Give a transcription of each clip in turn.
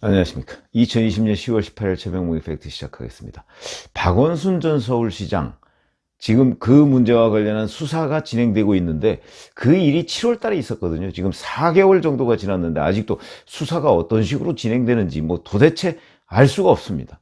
안녕하십니까. 2020년 10월 18일 새벽 모닝 팩트 시작하겠습니다. 박원순 전 서울시장, 지금 그 문제와 관련한 수사가 진행되고 있는데 그 일이 7월 달에 있었거든요. 지금 4개월 정도가 지났는데 아직도 수사가 어떤 식으로 진행되는지 도대체 알 수가 없습니다.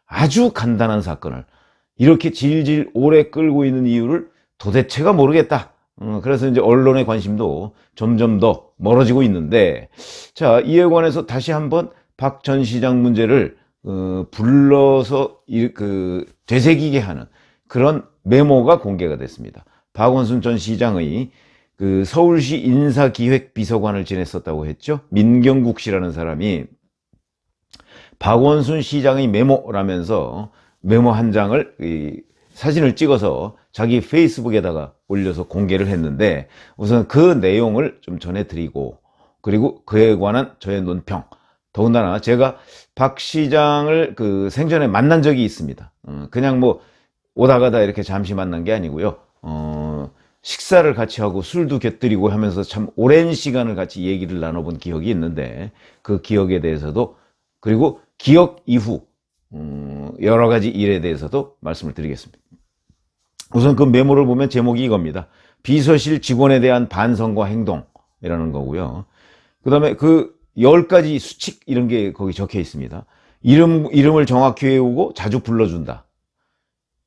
아주 간단한 사건을 이렇게 질질 오래 끌고 있는 이유를 도대체가 모르겠다. 그래서 이제 언론의 관심도 점점 더 멀어지고 있는데, 자, 이에 관해서 다시 한번 박 전 시장 문제를 불러서 되새기게 하는 그런 메모가 공개가 됐습니다. 박원순 전 시장의 서울시 인사기획비서관을 지냈었다고 했죠. 민경국 씨라는 사람이 박원순 시장의 메모라면서 메모 한 장을 사진을 찍어서 자기 페이스북에다가 올려서 공개를 했는데, 우선 그 내용을 좀 전해드리고, 그리고 그에 관한 저의 논평, 더군다나 제가 박 시장을 생전에 만난 적이 있습니다. 그냥 오다 가다 이렇게 잠시 만난 게 아니고요. 식사를 같이 하고 술도 곁들이고 하면서 참 오랜 시간을 같이 얘기를 나눠본 기억이 있는데, 그 기억에 대해서도, 그리고 기억 이후 여러 가지 일에 대해서도 말씀을 드리겠습니다. 우선 그 메모를 보면 제목이 이겁니다. 비서실 직원에 대한 반성과 행동이라는 거고요. 그 다음에 10가지 수칙 이런 게 거기 적혀 있습니다. 이름을 정확히 외우고 자주 불러준다.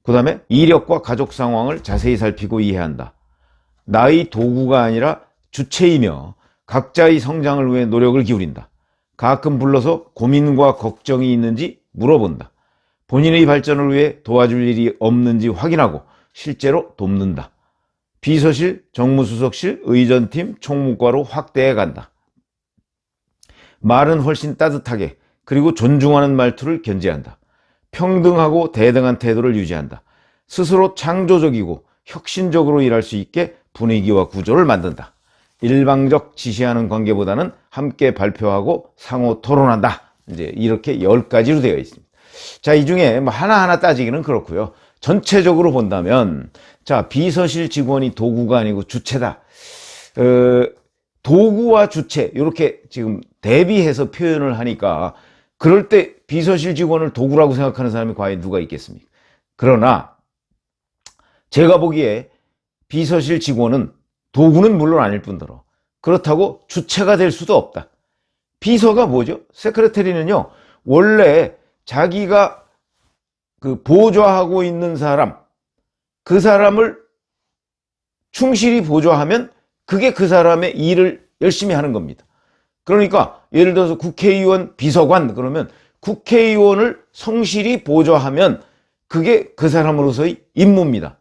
그 다음에 이력과 가족 상황을 자세히 살피고 이해한다. 나의 도구가 아니라 주체이며 각자의 성장을 위해 노력을 기울인다. 가끔 불러서 고민과 걱정이 있는지 물어본다. 본인의 발전을 위해 도와줄 일이 없는지 확인하고 실제로 돕는다. 비서실, 정무수석실, 의전팀, 총무과로 확대해 간다. 말은 훨씬 따뜻하게, 그리고 존중하는 말투를 견지한다. 평등하고 대등한 태도를 유지한다. 스스로 창조적이고 혁신적으로 일할 수 있게 분위기와 구조를 만든다. 일방적 지시하는 관계보다는 함께 발표하고 상호 토론한다. 이제 이렇게 10가지로 되어 있습니다. 자, 이 중에 하나하나 따지기는 그렇고요. 전체적으로 본다면, 자, 비서실 직원이 도구가 아니고 주체다. 도구와 주체, 이렇게 지금 대비해서 표현을 하니까, 그럴 때 비서실 직원을 도구라고 생각하는 사람이 과연 누가 있겠습니까? 그러나 제가 보기에 비서실 직원은 도구는 물론 아닐 뿐더러 그렇다고 주체가 될 수도 없다. 비서가 뭐죠? 세크레터리는요, 원래 자기가 보좌하고 있는 사람, 그 사람을 충실히 보좌하면 그게 그 사람의 일을 열심히 하는 겁니다. 그러니까 예를 들어서 국회의원 비서관 그러면 국회의원을 성실히 보좌하면 그게 그 사람으로서의 임무입니다.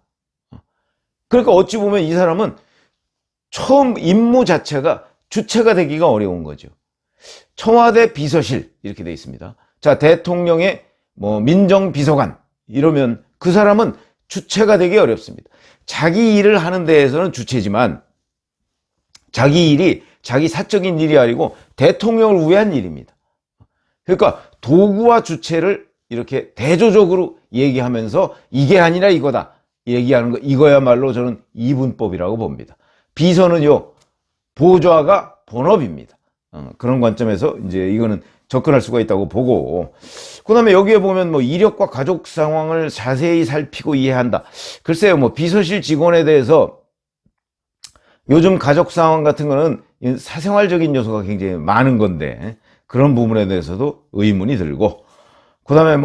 그러니까 어찌 보면 이 사람은 처음 임무 자체가 주체가 되기가 어려운 거죠. 청와대 비서실 이렇게 되어 있습니다. 자, 대통령의 민정비서관 이러면 그 사람은 주체가 되기 어렵습니다. 자기 일을 하는 데에서는 주체지만 자기 일이 자기 사적인 일이 아니고 대통령을 위한 일입니다. 그러니까 도구와 주체를 이렇게 대조적으로 얘기하면서 이게 아니라 이거다 얘기하는 거, 이거야말로 저는 이분법이라고 봅니다. 비서는요, 보좌가 본업입니다. 그런 관점에서 이제 이거는 접근할 수가 있다고 보고, 그 다음에 여기에 보면 이력과 가족 상황을 자세히 살피고 이해한다. 글쎄요, 비서실 직원에 대해서 요즘 가족 상황 같은 거는 사생활적인 요소가 굉장히 많은 건데, 그런 부분에 대해서도 의문이 들고, 그 다음에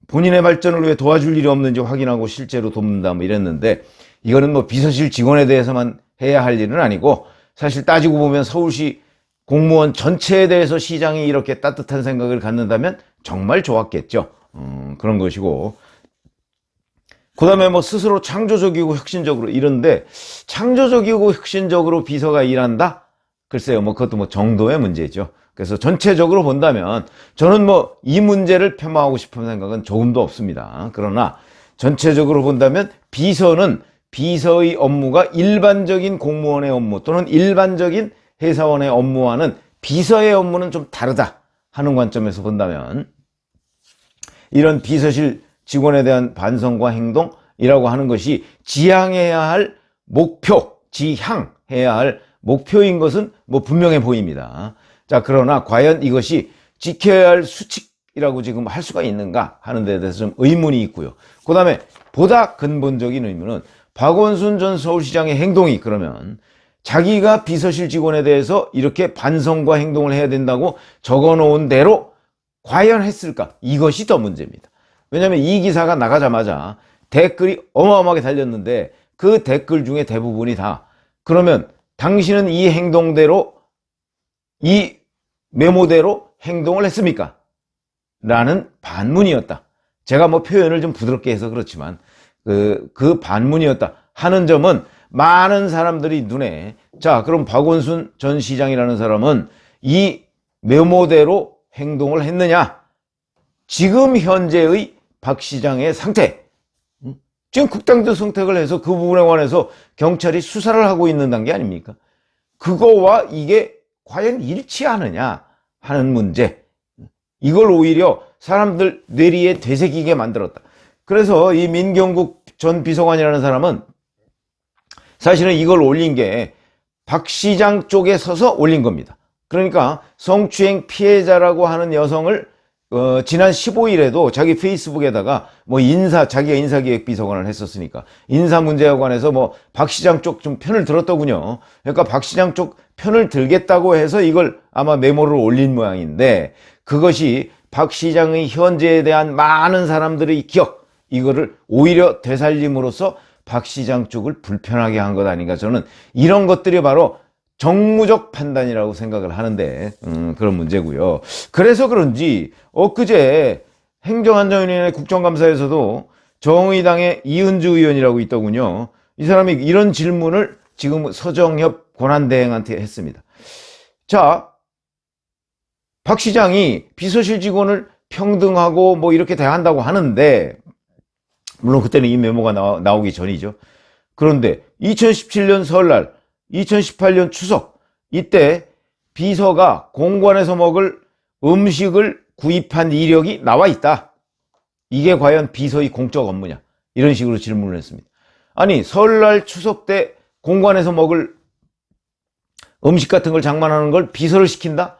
본인의 발전을 위해 도와줄 일이 없는지 확인하고 실제로 돕는다 이랬는데, 이거는 비서실 직원에 대해서만 해야 할 일은 아니고, 사실 따지고 보면 서울시 공무원 전체에 대해서 시장이 이렇게 따뜻한 생각을 갖는다면 정말 좋았겠죠. 그런 것이고, 그 다음에 스스로 창조적이고 혁신적으로 이런데, 창조적이고 혁신적으로 비서가 일한다? 글쎄요, 그것도 정도의 문제죠. 그래서 전체적으로 본다면 저는 이 문제를 폄하하고 싶은 생각은 조금도 없습니다. 그러나 전체적으로 본다면 비서는 비서의 업무가 일반적인 공무원의 업무 또는 일반적인 회사원의 업무와는 비서의 업무는 좀 다르다 하는 관점에서 본다면, 이런 비서실 직원에 대한 반성과 행동이라고 하는 것이 지향해야 할 목표, 지향해야 할 목표인 것은 분명해 보입니다. 자, 그러나 과연 이것이 지켜야 할 수칙이라고 지금 할 수가 있는가 하는 데 대해서 좀 의문이 있고요. 그 다음에 보다 근본적인 의문은 박원순 전 서울시장의 행동이 그러면 자기가 비서실 직원에 대해서 이렇게 반성과 행동을 해야 된다고 적어놓은 대로 과연 했을까? 이것이 더 문제입니다. 왜냐하면 이 기사가 나가자마자 댓글이 어마어마하게 달렸는데 그 댓글 중에 대부분이 다 그러면 당신은 이 행동대로 이 메모대로 행동을 했습니까? 라는 반문이었다. 제가 뭐 표현을 좀 부드럽게 해서 그렇지만 그 반문이었다 하는 점은 많은 사람들이 눈에 자 그럼 박원순 전 시장이라는 사람은 이 메모대로 행동을 했느냐? 지금 현재의 박 시장의 상태 지금 극단적 선택을 해서 그 부분에 관해서 경찰이 수사를 하고 있는 단계 아닙니까? 그거와 이게 과연 일치하느냐 하는 문제 이걸 오히려 사람들 뇌리에 되새기게 만들었다. 그래서 이 민경국 전 비서관이라는 사람은 사실은 이걸 올린 게 박 시장 쪽에 서서 올린 겁니다. 그러니까 성추행 피해자라고 하는 여성을 지난 15일에도 자기 페이스북에다가 뭐 자기가 인사기획비서관을 했었으니까 인사 문제와 관해서 뭐 박 시장 쪽 좀 편을 들었더군요. 그러니까 박 시장 쪽 편을 들겠다고 해서 이걸 아마 메모를 올린 모양인데 그것이 박 시장의 현재에 대한 많은 사람들의 기억 이거를 오히려 되살림으로써 박 시장 쪽을 불편하게 한 것 아닌가 저는 이런 것들이 바로 정무적 판단이라고 생각을 하는데 그런 문제고요. 그래서 그런지 엊그제 행정안전위원회 국정감사에서도 정의당의 이은주 의원이라고 있더군요. 이 사람이 이런 질문을 지금 서정협 권한대행한테 했습니다. 자, 박 시장이 비서실 직원을 평등하고 뭐 이렇게 대한다고 하는데 물론 그때는 이 메모가 나오기 전이죠. 그런데 2017년 설날 2018년 추석 이때 비서가 공관에서 먹을 음식을 구입한 이력이 나와 있다. 이게 과연 비서의 공적 업무냐? 이런 식으로 질문을 했습니다. 아니 설날 추석 때 공관에서 먹을 음식 같은 걸 장만하는 걸 비서를 시킨다?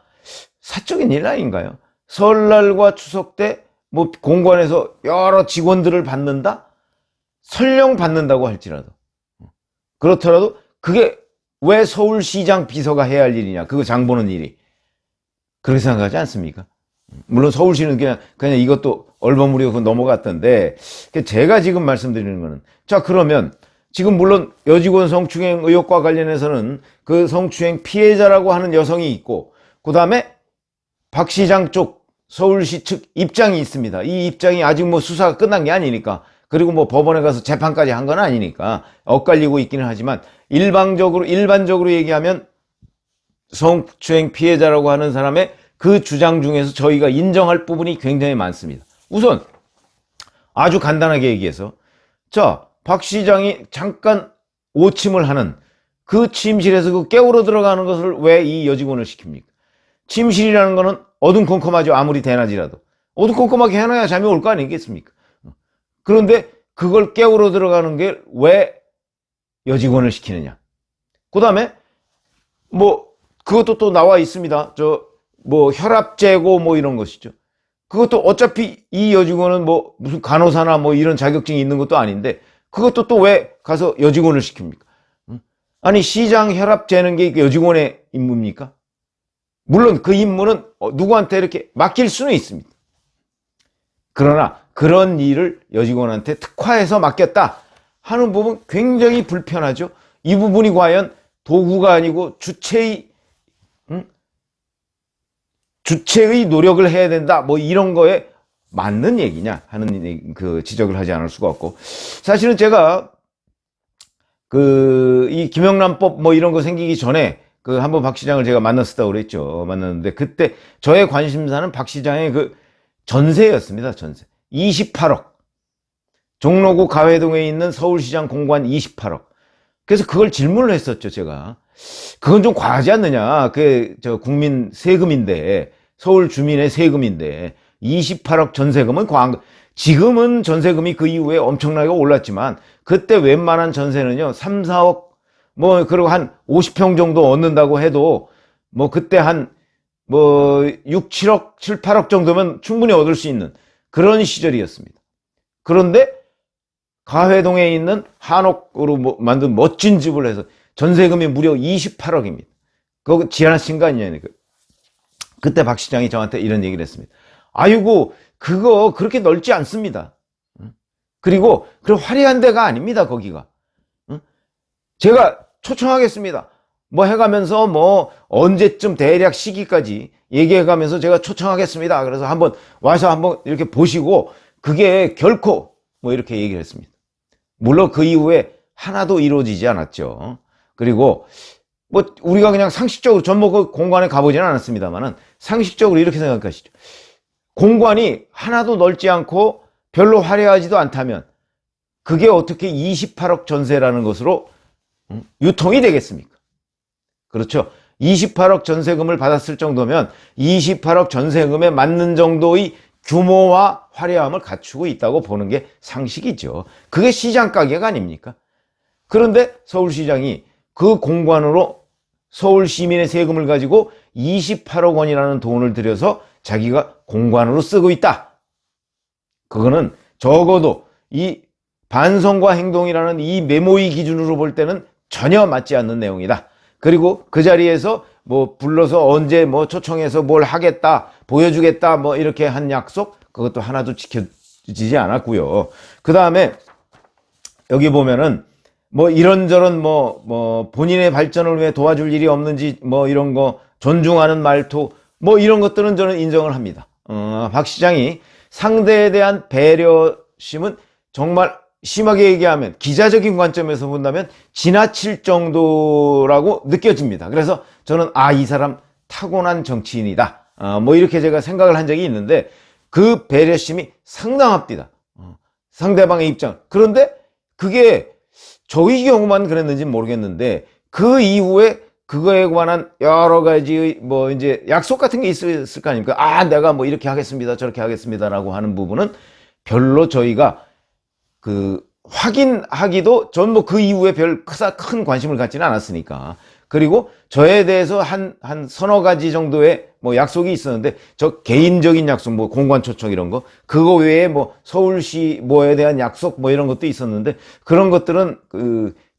사적인 일 아닌가요? 설날과 추석 때 뭐 공관에서 여러 직원들을 받는다? 설령 받는다고 할지라도 그렇더라도 그게 왜 서울시장 비서가 해야 할 일이냐? 그거 장 보는 일이. 그렇게 생각하지 않습니까? 물론 서울시는 그냥 이것도 얼버무리고 넘어갔던데 제가 지금 말씀드리는 거는 자 그러면 지금 물론 여직원 성추행 의혹과 관련해서는 그 성추행 피해자라고 하는 여성이 있고 그 다음에 박 시장 쪽 서울시 측 입장이 있습니다. 이 입장이 아직 뭐 수사가 끝난 게 아니니까 그리고 뭐 법원에 가서 재판까지 한 건 아니니까 엇갈리고 있기는 하지만 일반적으로 얘기하면 성추행 피해자라고 하는 사람의 그 주장 중에서 저희가 인정할 부분이 굉장히 많습니다. 우선 아주 간단하게 얘기해서 자, 박 시장이 잠깐 오침을 하는 그 침실에서 그 깨우러 들어가는 것을 왜 이 여직원을 시킵니까? 침실이라는 거는 어둠컴컴하죠. 아무리 대낮이라도. 어둠컴컴하게 해놔야 잠이 올 거 아니겠습니까? 그런데 그걸 깨우러 들어가는 게 왜 여직원을 시키느냐. 그 다음에 뭐 그것도 또 나와 있습니다. 뭐 혈압재고 뭐 이런 것이죠. 그것도 어차피 이 여직원은 뭐 무슨 간호사나 뭐 이런 자격증이 있는 것도 아닌데 그것도 또 왜 가서 여직원을 시킵니까? 아니 시장 혈압 재는 게 여직원의 임무입니까? 물론 그 임무는 누구한테 이렇게 맡길 수는 있습니다. 그러나 그런 일을 여직원한테 특화해서 맡겼다 하는 부분 굉장히 불편하죠. 이 부분이 과연 도구가 아니고 주체의 노력을 해야 된다 뭐 이런 거에 맞는 얘기냐 하는 그 지적을 하지 않을 수가 없고 사실은 제가 이 김영란법 뭐 이런 거 생기기 전에 한번 박 시장을 제가 만났었다고 그랬죠. 만났는데 그때 저의 관심사는 박 시장의 그 전세였습니다. 전세. 28억. 종로구 가회동에 있는 서울시장 공관 28억. 그래서 그걸 질문을 했었죠, 제가. 그건 좀 과하지 않느냐. 국민 세금인데, 서울 주민의 세금인데, 28억 전세금은 과한 거. 지금은 전세금이 그 이후에 엄청나게 올랐지만, 그때 웬만한 전세는요, 3, 4억, 그리고 한 50평 정도 얻는다고 해도, 그때 한 뭐 6, 7억, 7, 8억 정도면 충분히 얻을 수 있는 그런 시절이었습니다. 그런데 가회동에 있는 한옥으로 만든 멋진 집을 해서 전세금이 무려 28억입니다. 그거 지하신 거 아니냐니까. 그때 박 시장이 저한테 이런 얘기를 했습니다. 아이고, 그거 그렇게 넓지 않습니다. 그리고 그런 화려한 데가 아닙니다, 거기가. 제가 초청하겠습니다. 뭐 해가면서 뭐 언제쯤 대략 시기까지 얘기해가면서 제가 초청하겠습니다. 그래서 한번 와서 한번 이렇게 보시고 그게 결코 뭐 이렇게 얘기를 했습니다. 물론 그 이후에 하나도 이루어지지 않았죠. 그리고 뭐 우리가 그냥 상식적으로 전 뭐 그 공관에 가보지는 않았습니다만은 상식적으로 이렇게 생각하시죠. 공관이 하나도 넓지 않고 별로 화려하지도 않다면 그게 어떻게 28억 전세라는 것으로 유통이 되겠습니까? 그렇죠. 28억 전세금을 받았을 정도면 28억 전세금에 맞는 정도의 규모와 화려함을 갖추고 있다고 보는 게 상식이죠. 그게 시장 가격 아닙니까? 그런데 서울시장이 그 공관으로 서울 시민의 세금을 가지고 28억 원이라는 돈을 들여서 자기가 공관으로 쓰고 있다. 그거는 적어도 이 반성과 행동이라는 이 메모의 기준으로 볼 때는 전혀 맞지 않는 내용이다. 그리고 그 자리에서 뭐 불러서 언제 뭐 초청해서 뭘 하겠다, 보여주겠다, 뭐 이렇게 한 약속, 그것도 하나도 지켜지지 않았고요. 그 다음에 여기 보면은 뭐 이런저런 뭐 본인의 발전을 위해 도와줄 일이 없는지 뭐 이런 거 존중하는 말투, 뭐 이런 것들은 저는 인정을 합니다. 박 시장이 상대에 대한 배려심은 정말 심하게 얘기하면 기자적인 관점에서 본다면 지나칠 정도라고 느껴집니다. 그래서 저는 이 사람 타고난 정치인이다. 뭐 이렇게 제가 생각을 한 적이 있는데 그 배려심이 상당합니다. 상대방의 입장. 그런데 그게 저희 경우만 그랬는지 모르겠는데 그 이후에 그거에 관한 여러 가지의 뭐 이제 약속 같은 게 있을 거 아닙니까? 내가 뭐 이렇게 하겠습니다. 저렇게 하겠습니다라고 하는 부분은 별로 저희가 확인하기도 전 뭐 그 이후에 별 큰 관심을 갖지는 않았으니까. 그리고 저에 대해서 한 서너 가지 정도의 뭐 약속이 있었는데 저 개인적인 약속 뭐 공관 초청 이런 거 그거 외에 뭐 서울시 뭐에 대한 약속 뭐 이런 것도 있었는데 그런 것들은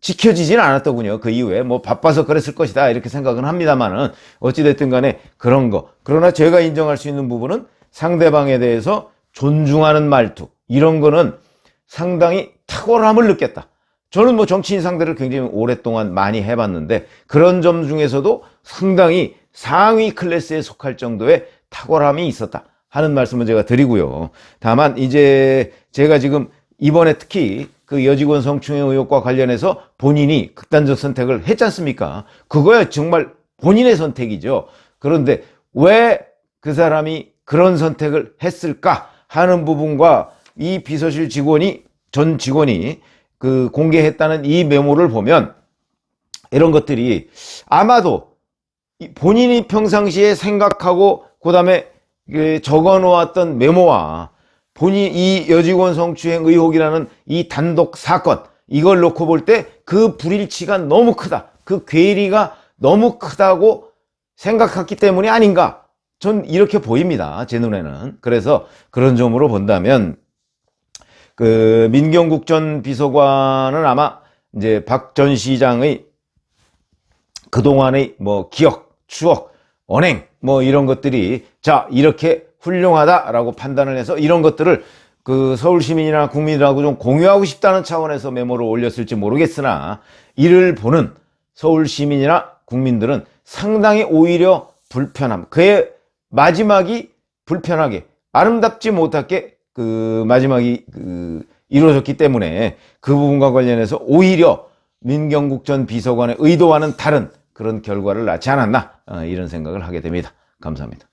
지켜지지는 않았더군요. 그 이후에 뭐 바빠서 그랬을 것이다 이렇게 생각은 합니다만은 어찌됐든 간에 그런 거. 그러나 제가 인정할 수 있는 부분은 상대방에 대해서 존중하는 말투 이런 거는 상당히 탁월함을 느꼈다. 저는 뭐 정치인 상대를 굉장히 오랫동안 많이 해봤는데 그런 점 중에서도 상당히 상위 클래스에 속할 정도의 탁월함이 있었다 하는 말씀을 제가 드리고요. 다만 이제 제가 지금 이번에 특히 그 여직원 성추행 의혹과 관련해서 본인이 극단적 선택을 했지 않습니까? 그거야 정말 본인의 선택이죠. 그런데 왜 그 사람이 그런 선택을 했을까 하는 부분과 이 비서실 전 직원이 공개했다는 이 메모를 보면 이런 것들이 아마도 본인이 평상시에 생각하고 그다음에 적어 놓았던 메모와 이 여직원 성추행 의혹이라는 이 단독 사건 이걸 놓고 볼 때 그 불일치가 너무 크다. 그 괴리가 너무 크다고 생각했기 때문이 아닌가. 전 이렇게 보입니다. 제 눈에는. 그래서 그런 점으로 본다면 민경국 전 비서관은 아마 이제 박 전 시장의 그동안의 뭐 기억, 추억, 언행 뭐 이런 것들이 이렇게 훌륭하다라고 판단을 해서 이런 것들을 서울 시민이나 국민들하고 좀 공유하고 싶다는 차원에서 메모를 올렸을지 모르겠으나 이를 보는 서울 시민이나 국민들은 상당히 오히려 불편함, 그의 마지막이 불편하게 아름답지 못하게 마지막이 이루어졌기 때문에 그 부분과 관련해서 오히려 민경국 전 비서관의 의도와는 다른 그런 결과를 낳지 않았나 이런 생각을 하게 됩니다. 감사합니다.